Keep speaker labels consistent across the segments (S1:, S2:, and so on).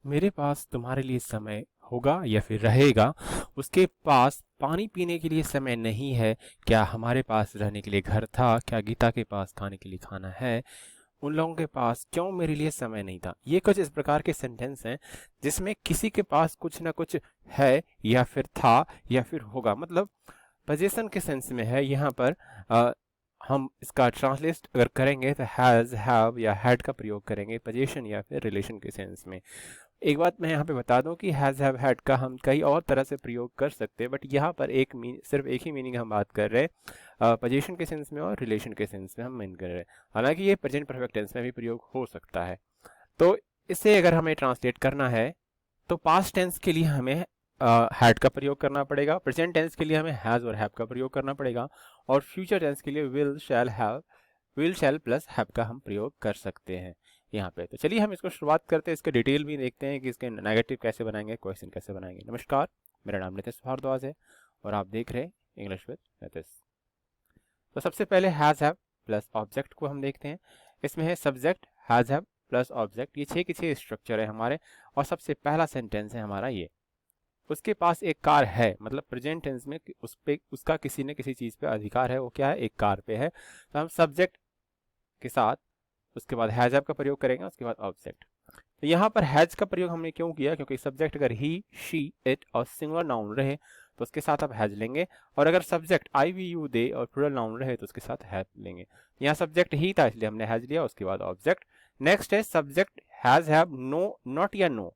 S1: मेरे पास तुम्हारे लिए समय होगा या फिर रहेगा। उसके पास पानी पीने के लिए समय नहीं है। क्या हमारे पास रहने के लिए घर था? क्या गीता के पास खाने के लिए खाना है? उन लोगों के पास क्यों मेरे लिए समय नहीं था? ये कुछ इस प्रकार के सेंटेंस हैं जिसमें किसी के पास कुछ ना कुछ है या फिर था या फिर होगा, मतलब पोजीशन के सेंस में है। यहाँ पर हम इसका ट्रांसलेट अगर करेंगे तो हैज, हैव या हैड का प्रयोग करेंगे पोजीशन या फिर रिलेशन के सेंस में। एक बात मैं यहाँ पे बता दूं कि हैज, हैव, हैड का हम कई और तरह से प्रयोग कर सकते हैं, बट यहाँ पर सिर्फ एक ही मीनिंग हम बात कर रहे हैं, पोजीशन के सेंस में और रिलेशन के सेंस में हम मीन कर रहे हैं। हालांकि ये प्रेजेंट परफेक्ट टेंस में भी प्रयोग हो सकता है। तो इसे अगर हमें ट्रांसलेट करना है तो पास्ट टेंस के लिए हमें हैड का प्रयोग करना पड़ेगा, प्रेजेंट टेंस के लिए हमें हैज और हैव का प्रयोग करना पड़ेगा, और फ्यूचर टेंस के लिए विल शैल प्लस हैव का हम प्रयोग कर सकते हैं यहाँ पे। तो चलिए हम इसको शुरुआत करते हैं, इसके डिटेल भी देखते हैं कि इसके नेगेटिव कैसे बनाएंगे, क्वेश्चन कैसे बनाएंगे। नमस्कार, मेरा नाम नितिश भारद्वाज है और आप देख रहे हैं इंग्लिश विद नितिश। तो सबसे पहले हैज, हैव प्लस ऑब्जेक्ट को हम देखते हैं। इसमें है subject, has, have plus object. ये 6 के 6 स्ट्रक्चर है हमारे, और सबसे पहला सेंटेंस है हमारा ये, उसके पास एक कार है, मतलब प्रेजेंट टेंस में उस पे उसका किसी न किसी चीज पे अधिकार है। वो क्या है? एक कार पे है। तो हम सब्जेक्ट के साथ उसके बाद हैज, हैव का प्रयोग करेंगे, उसके बाद ऑब्जेक्ट। तो यहाँ पर हैज का प्रयोग हमने क्यों किया? क्योंकि सब्जेक्ट अगर ही, शी, इट और सिंगुलर नाउन रहे तो उसके साथ आप हैज लेंगे, और अगर सब्जेक्ट आई, वी, यू, दे और प्लूरल नाउन रहे तो उसके साथ हैज लेंगे। यहाँ सब्जेक्ट ही था इसलिए हमने हैज लिया, उसके बाद ऑब्जेक्ट। नेक्स्ट है subject has, have, no, not या नो।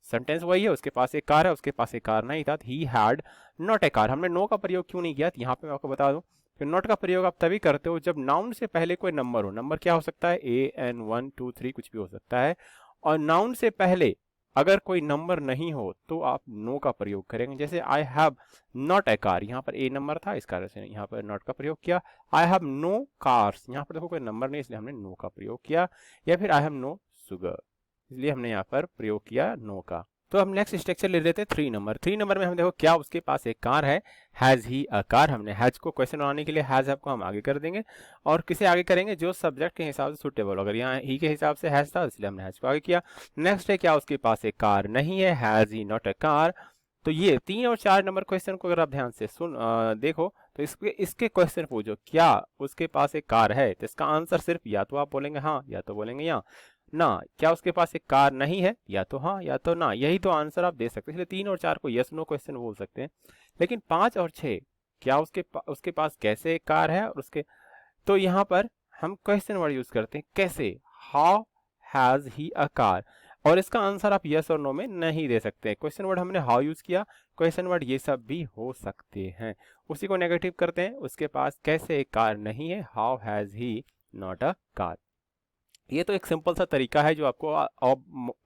S1: सेंटेंस वही है, उसके पास एक कार है, उसके पास एक कार नहीं था, he had not a car. हमने नो का प्रयोग क्यों नहीं किया? यहाँ पे मैं आपको बता दूं कि नॉट का प्रयोग आप तभी करते हो जब नाउन से पहले कोई नंबर हो। नंबर क्या हो सकता है? ए, एन, 1, 2, 3 कुछ भी हो सकता है। और नाउन से पहले अगर कोई नंबर नहीं हो तो आप नो का प्रयोग करेंगे। जैसे I have not a car, यहाँ पर ए नंबर था, इस कारण से यहाँ पर नॉट का प्रयोग किया। आई हैव नो कार्स, यहाँ पर देखो कोई नंबर नहीं इसलिए हमने नो का प्रयोग किया। या फिर आई हैव नो शुगर, इसलिए हमने यहाँ पर प्रयोग किया नो का। तो हम नेक्स्ट स्ट्रक्चर ले लेते हैं 3 नंबर। 3 नंबर में हम देखो क्या उसके पास एक कार है, हैज ही अ कार। हमने हैज को क्वेश्चन बनाने के लिए हैज, हैव को हम आगे कर देंगे, और किसे आगे करेंगे? जो सब्जेक्ट के हिसाब से सुटेबल। अगर यहाँ ही के हिसाब से हैज था इसलिए हमने हैज को आगे किया। नेक्स्ट है क्या उसके पास एक कार नहीं है, has he not a car. तो ये 3 और 4 नंबर क्वेश्चन को अगर आप ध्यान से देखो तो इसके क्वेश्चन पूछो क्या उसके पास एक कार है, तो इसका आंसर सिर्फ या तो आप बोलेंगे हाँ या तो बोलेंगे या ना। क्या उसके पास एक कार नहीं है? या तो हाँ या तो ना, यही तो आंसर आप दे सकते हैं। इसलिए 3 और 4 को यस नो क्वेश्चन बोल सकते हैं। लेकिन 5 और 6 क्या उसके पास कैसे एक कार है, और उसके, तो यहाँ पर हम क्वेश्चन वर्ड यूज करते हैं कैसे, how has he a car, और इसका आंसर आप यस और नो में नहीं दे सकते। क्वेश्चन वर्ड हमने हाउ यूज किया, क्वेश्चन वर्ड ये सब भी हो सकते हैं। उसी को नेगेटिव करते हैं, उसके पास कैसे एक कार नहीं है, how has he not a car. ये तो एक सिंपल सा तरीका है जो आपको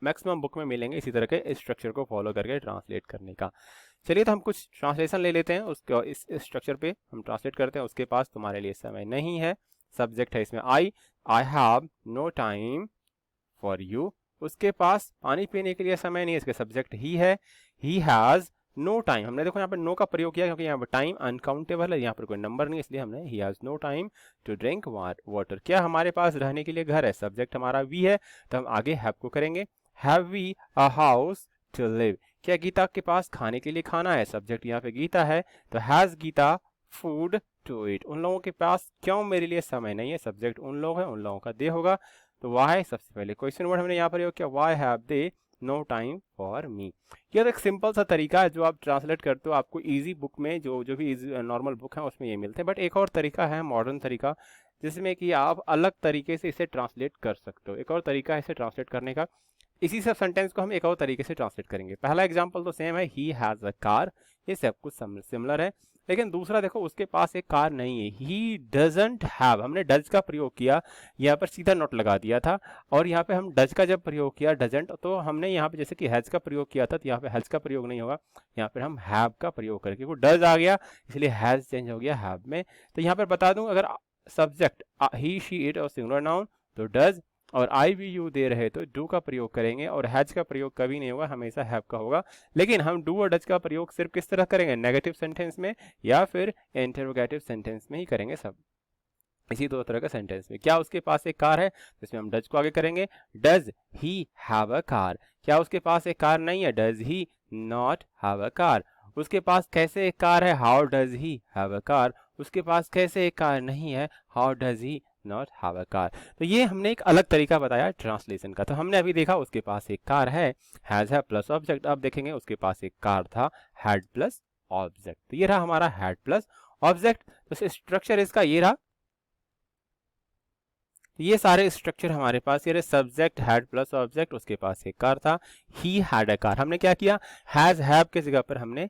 S1: मैक्सिमम बुक में मिलेंगे इसी तरह के स्ट्रक्चर को फॉलो करके ट्रांसलेट करने का। चलिए तो हम कुछ ट्रांसलेशन ले लेते हैं, उसके इस स्ट्रक्चर पे हम ट्रांसलेट करते हैं। उसके पास तुम्हारे लिए समय नहीं है, सब्जेक्ट है इसमें I have no time for you. उसके पास पानी पीने के लिए समय नहीं है, इसके सब्जेक्ट ही है, ही हैज नो टाइम। हमने देखो यहाँ पर नो का प्रयोग किया क्योंकि यहाँ पर टाइम अनकाउंटेबल है, यहाँ पर कोई नंबर नहीं, इसलिए हमने he has no time to drink water. क्या हमारे पास रहने के लिए घर है? सब्जेक्ट हमारा वी है, तो हम आगे हैव को करेंगे। Have we a house to live. क्या गीता के पास खाने के लिए खाना है? सब्जेक्ट यहाँ पे गीता है, तो has Gita food to eat. उन लोगों के पास क्यों मेरे लिए समय नहीं है? सब्जेक्ट उन लोग है, उन लोगों का दे होगा, तो वाई सबसे पहले क्वेश्चन वर्ड हमने यहाँ पर किया, why have they no time for मी। यह तो एक सिंपल सा तरीका है जो आप ट्रांसलेट करते हो, आपको इजी बुक में जो भी नॉर्मल बुक है उसमें ये मिलते हैं। बट एक और तरीका है मॉडर्न तरीका, जिसमें कि आप अलग तरीके से इसे ट्रांसलेट कर सकते हो। एक और तरीका है इसे ट्रांसलेट करने का, इसी सब सेंटेंस को हम एक और तरीके से ट्रांसलेट करेंगे। पहला एग्जांपल तो सेम है, ही हैज अ कार, ये सब कुछ सिमिलर है। लेकिन दूसरा देखो, उसके पास एक कार नहीं है, ही डजंट हैव। हमने डज का प्रयोग किया, यहाँ पर सीधा नॉट लगा दिया था, और यहाँ पे हम डज का जब प्रयोग किया डजंट, तो हमने यहाँ पे जैसे कि हैज का प्रयोग किया था, तो यहाँ पे हैज का प्रयोग नहीं होगा, यहाँ पर हम हैव का प्रयोग करेंगे। वो डज आ गया इसलिए हैज चेंज हो गया हैव में। तो यहाँ पर बता दूं, अगर सब्जेक्ट ही, शी, इट और सिंगुलर नाउन तो डज, और आई, वी, यू दे रहे तो डू का प्रयोग करेंगे, और हैज का प्रयोग कभी नहीं होगा, हमेशा हैव का होगा। लेकिन हम डू और डज का प्रयोग सिर्फ किस तरह करेंगे? नेगेटिव सेंटेंस में या फिर इंटरोगेटिव सेंटेंस में ही करेंगे सब। इसी दो तरह का सेंटेंस में। क्या उसके पास एक कार है, इसमें हम डज को आगे करेंगे, does he have a car. क्या उसके पास एक कार नहीं है, does he not have a car. उसके पास कैसे एक कार है, how does he have a car. उसके पास कैसे एक कार नहीं है, how does he not have a car. तो ये हमने एक अलग तरीका बताया ट्रांसलेशन का। तो हमने अभी देखा उसके पास एक कार है, हैज है प्लस ऑब्जेक्ट। अब देखेंगे उसके पास एक कार था, हैड प्लस ऑब्जेक्ट। तो ये रहा हमारा हैड प्लस ऑब्जेक्ट। तो स्ट्रक्चर इसका ये रहा, ये सारे स्ट्रक्चर हमारे पास, ये सब्जेक्ट हैड प्लस ऑब्जेक्ट, उसके पास एक कार था, ही हैड अ कार। हमने क्या किया, हैज हैव के जगह पर हमने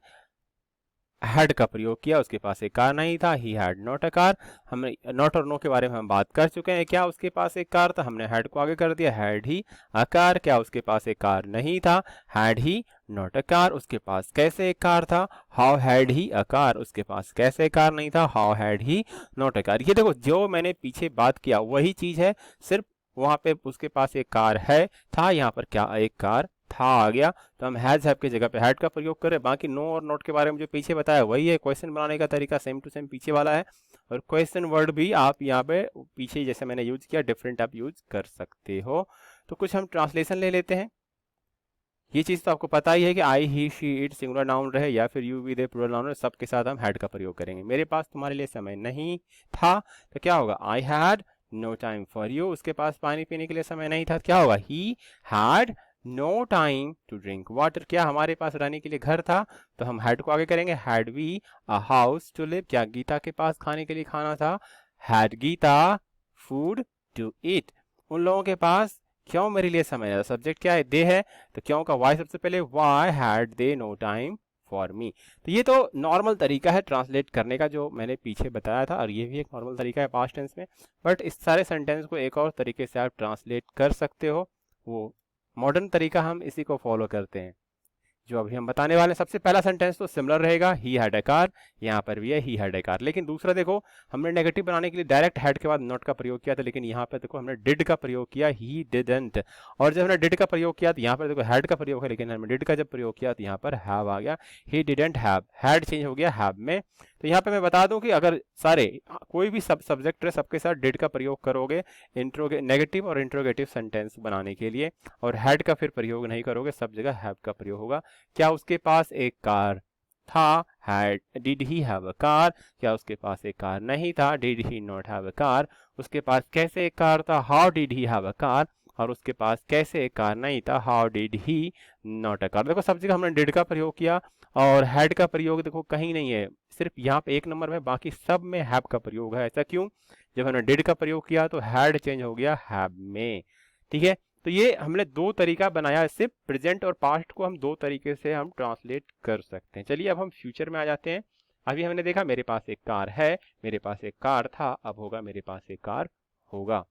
S1: हैड का प्रयोग किया, उसके पास एक कार नहीं था, he had not a car. हमने नॉट और नो के बारे में हम बात कर चुके हैं। क्या उसके पास एक कार था, हमने हैड को आगे कर दिया, हैड ही अ कार। क्या उसके पास एक कार नहीं था, had he not a car. उसके पास कैसे एक कार था, how had he a car. उसके पास कैसे कार नहीं था, how had he not a car. ये देखो जो मैंने पीछे बात किया वही चीज है, सिर्फ वहां पे उसके पास एक कार है था, यहाँ पर क्या एक कार था आ गया। तो हम हैज हैव की जगह पे हैड का प्रयोग करें। बाकी नो और नॉट के बारे में जो पीछे बताया वही है, क्वेश्चन बनाने का तरीका सेम टू सेम पीछे वाला है। और क्वेश्चन वर्ड भी आप यहाँ पे पीछे जैसे मैंने यूज किया डिफरेंट आप यूज कर सकते हो। तो कुछ हम ट्रांसलेशन ले लेते हैं। ये चीज तो आपको पता ही है कि I he she it singular noun रहे या फिर you we they plural noun रहे, सबके साथ हम हैड का प्रयोग करेंगे। मेरे पास तुम्हारे लिए समय नहीं था, तो क्या होगा, I had no time for you. उसके पास पानी पीने के लिए समय नहीं था, क्या होगा, he had no time to drink water. क्या हमारे पास रहने के लिए घर था, तो हम हैड को आगे करेंगे, had we a house to live. क्या गीता के पास खाने के लिए खाना था, had Gita food to eat. उन लोगों के पास क्यों मेरे लिए समय है, सब्जेक्ट क्या है, दे है, तो क्यों का वाई सबसे पहले, why had they no time for me. तो ये तो नॉर्मल तरीका है ट्रांसलेट करने का जो मैंने पीछे बताया था, और ये भी एक नॉर्मल तरीका है पास्ट टेंस में। बट इस सारे सेंटेंस को एक और तरीके से आप ट्रांसलेट कर सकते हो, वो मॉडर्न तरीका हम इसी को फॉलो करते हैं जो अभी हम बताने वाले हैं। सबसे पहला सेंटेंस तो सिमिलर रहेगा, ही हैड अ कार, यहाँ पर भी है ही हैड अ कार। लेकिन दूसरा देखो, हमने नेगेटिव बनाने के लिए डायरेक्ट हैड के बाद नॉट का प्रयोग किया था, लेकिन यहाँ पर देखो हमने डिड का प्रयोग किया, ही डिडंट। और जब हमने डिड का प्रयोग किया तो यहाँ पर देखो हैड का प्रयोग है, लेकिन हमने डिड का जब प्रयोग किया तो यहाँ पर हैव आ गया, he didn't have, had change हो गया हैव में। तो यहाँ पे मैं बता दूं कि अगर सारे कोई भी सब्जेक्ट है सबके साथ डिड का प्रयोग करोगे नेगेटिव और इंट्रोगेटिव सेंटेंस बनाने के लिए, और हैड का फिर प्रयोग नहीं करोगे, सब जगह हैव का प्रयोग होगा। क्या उसके पास एक कार था, had did he have a car. क्या उसके पास एक कार नहीं था, did he not have a car. उसके पास कैसे एक कार था, how did he have a car. और उसके पास कैसे एक कार नहीं था, how did he not a car. देखो सब जगह हमने डिड का प्रयोग किया, और हैड का प्रयोग देखो कहीं नहीं है, सिर्फ यहाँ पे एक नंबर में, बाकी सब में हैव का प्रयोग है। ऐसा क्यों, जब हमने डिड का प्रयोग किया तो हैड चेंज हो गया हैव में। ठीक है, तो ये हमने दो तरीका बनाया, इससे प्रेजेंट और पास्ट को हम दो तरीके से हम ट्रांसलेट कर सकते हैं। चलिए अब हम फ्यूचर में आ जाते हैं। अभी हमने देखा मेरे पास एक कार है, मेरे पास एक कार था, अब होगा मेरे पास एक कार होगा।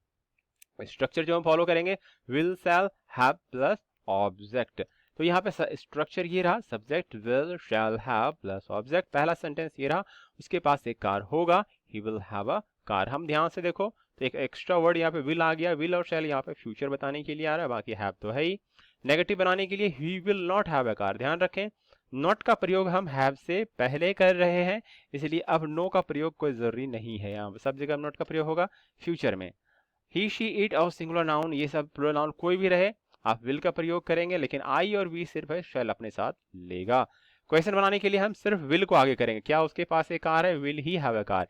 S1: स्ट्रक्चर जो हम फॉलो करेंगे, will shall have plus object. तो यहाँ पे स्ट्रक्चर ये रहा, subject will shall have plus object. पहला सेंटेंस ये रहा, उसके पास एक कार होगा, he will have a car. हम ध्यान से देखो तो एक एक्स्ट्रा वर्ड यहाँ पे विल आ गया, विल और शैल यहाँ पे फ्यूचर बताने के लिए आ रहा है, बाकी हैव तो है ही। नेगेटिव बनाने के लिए ही will not have a car. ध्यान रखें नॉट का प्रयोग हम हैव से पहले कर रहे हैं, इसलिए अब नो का प्रयोग कोई जरूरी नहीं है, यहाँ सब जगह नॉट का प्रयोग होगा फ्यूचर में। ही शी इट और सिंगुलर नाउन ये सब प्लूरल नाउन कोई भी रहे, आप विल का प्रयोग करेंगे, लेकिन आई और वी सिर्फ है, शैल अपने साथ लेगा। क्वेश्चन बनाने के लिए हम सिर्फ विल को आगे करेंगे। क्या उसके पास एक कार है, will he have a car.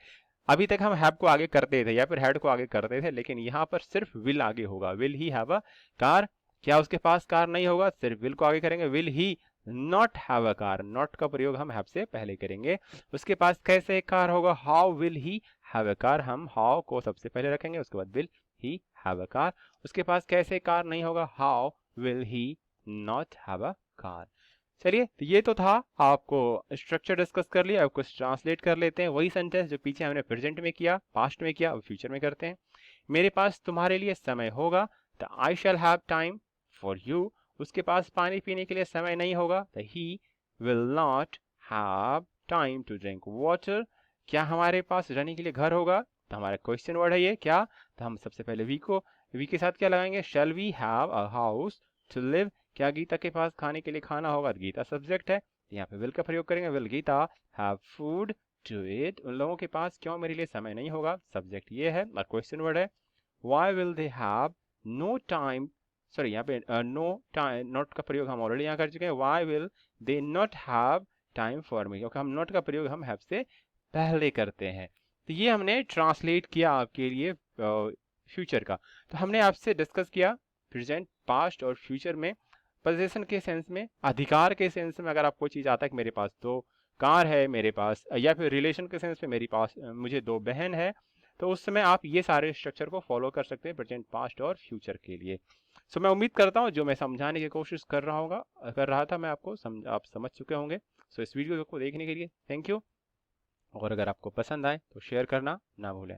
S1: अभी तक हम हैव को आगे करते थे या फिर हैड को आगे करते थे, लेकिन यहाँ पर सिर्फ विल आगे होगा, will he have a car. क्या उसके पास कार नहीं होगा, सिर्फ विल को आगे करेंगे, will he not have a car. Not का प्रयोग हम हैव से पहले करेंगे। उसके पास कैसे एक कार होगा, how will he have a car. हम हाउ को सबसे पहले रखेंगे, उसके बाद will he have a car. उसके पास कैसे कार नहीं होगा, how will he not have a car. चलिए तो ये तो था, आपको स्ट्रक्चर डिस्कस कर लिया, अब कुछ ट्रांसलेट कर लेते हैं। वही सेंटेंस जो पीछे हमने प्रेजेंट में किया, पास्ट में किया, अब फ्यूचर में करते हैं। मेरे पास तुम्हारे लिए समय होगा, the I shall have time for you. उसके पास पानी पीने के लिए समय नहीं होगा, the he will not have time to drink water. क्या हमारे पास रहने के लिए घर होगा, तो हमारा क्वेश्चन वर्ड है ये क्या, तो हम सबसे पहले वी के साथ क्या लगाएंगे, shall we have a house to live. क्या गीता के पास खाने के लिए खाना होगा, गीता सब्जेक्ट है, यहाँ पे विल का प्रयोग करेंगे, will Gita have food to it, उन लोगों के पास क्यों मेरे लिए समय नहीं होगा, सब्जेक्ट ये है और क्वेश्चन वर्ड है why will they have no time, sorry यहाँ पे नो टाइम, नॉट का प्रयोग हम ऑलरेडी यहाँ कर चुके हैं, why will they not have time for me, क्योंकि हम नॉट का प्रयोग हम have से पहले करते हैं। तो ये हमने ट्रांसलेट किया आपके लिए फ्यूचर का। तो हमने आपसे डिस्कस किया प्रेजेंट, पास्ट और फ्यूचर में, पोजीशन के सेंस में, अधिकार के सेंस में, अगर आपको चीज़ आता है कि मेरे पास 2 कार है मेरे पास, या फिर रिलेशन के सेंस में मेरे पास मुझे 2 बहन है, तो उस समय आप ये सारे स्ट्रक्चर को फॉलो कर सकते हैं प्रेजेंट, पास्ट और फ्यूचर के लिए। सो मैं उम्मीद करता हूँ जो मैं समझाने की कोशिश कर रहा था मैं आपको आप समझ चुके होंगे। सो इस वीडियो को देखने के लिए थैंक यू, और अगर आपको पसंद आए तो शेयर करना ना भूलें।